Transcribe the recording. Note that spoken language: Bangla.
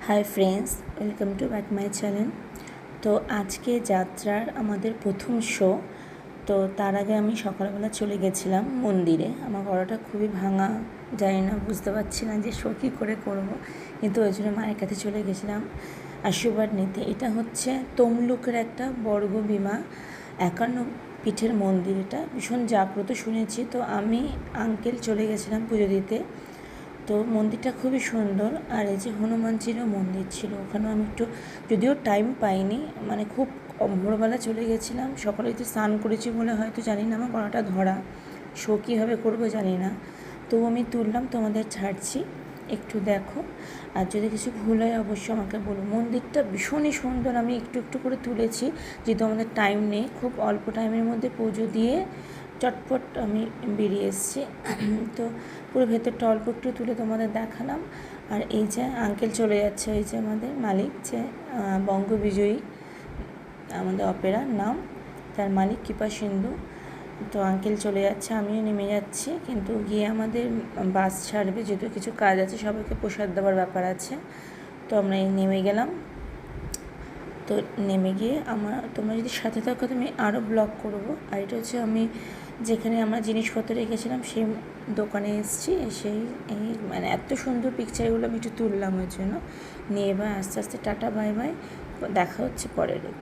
Hi friends, welcome to back my channel. তো আজকে যাত্রার আমাদের প্রথম শো। তো তার আগে আমি সকালবেলা চলে গেছিলাম মন্দিরে। আমার গলাটা খুবই ভাঙা, জানি না, বুঝতে পারছি না যে শো কী করে করবো, কিন্তু ওই জন্য মায়ের কাছে চলে গেছিলাম আশীর্বাদ নিতে। এটা হচ্ছে তমলুকের একটা বর্গভীমা 51 পীঠের মন্দির। এটা ভীষণ জাগ্রত শুনেছি। তো আমি আঙ্কেল চলে গেছিলাম পুজো দিতে। তো মন্দিরটা খুবই সুন্দর। আর এই যে হনুমানজিরও মন্দির ছিল, ওখানেও আমি একটু, যদিও টাইম পাইনি, মানে খুব ভোরবেলা চলে গেছিলাম। সকালে তো স্নান করেছি বলে হয়তো, জানি না, আমার গলাটা ধরা, শো কীভাবে করবো জানি না। তো আমি তুললাম, তোমাদের ছাড়ছি, একটু দেখো। আর যদি কিছু ভুল হয় অবশ্যই আমাকে বলো। মন্দিরটা ভীষণই সুন্দর। আমি একটু একটু করে তুলেছি, যেহেতু আমাদের টাইম নেই। খুব অল্প টাইমের মধ্যে পুজো দিয়ে চটপট আমি বেরিয়ে এসেছি। তো পুরো ভেতরটা অল্প একটু তুলে তোমাদের দেখালাম। আর এই যে আঙ্কেল চলে যাচ্ছে, ওই যে আমাদের মালিক, যে বঙ্গবিজয়ী আমাদের অপেরার নাম, তার মালিক কৃপাসিন্ধু। তো আঙ্কেল চলে যাচ্ছে, আমিও নেমে যাচ্ছি। কিন্তু গিয়ে আমাদের বাস ছাড়বে, যেহেতু কিছু কাজ আছে, সবাইকে প্রসাদ দেওয়ার ব্যাপার আছে। তো আমরা নেমে গেলাম। তো নেমে গিয়ে তোমরা যদি সাথে থাকো তো আমি আরও ব্লগ করবো। আর এটা হচ্ছে আমি যেখানে আমরা জিনিসপত্র রেখেছিলাম সেই দোকানে এসেছি। সেই মানে এত সুন্দর পিকচারগুলো আমি একটু তুললাম, ওই জন্য নিয়ে। এবার আস্তে আস্তে টাটা বাই বাই, দেখা হচ্ছে পরের।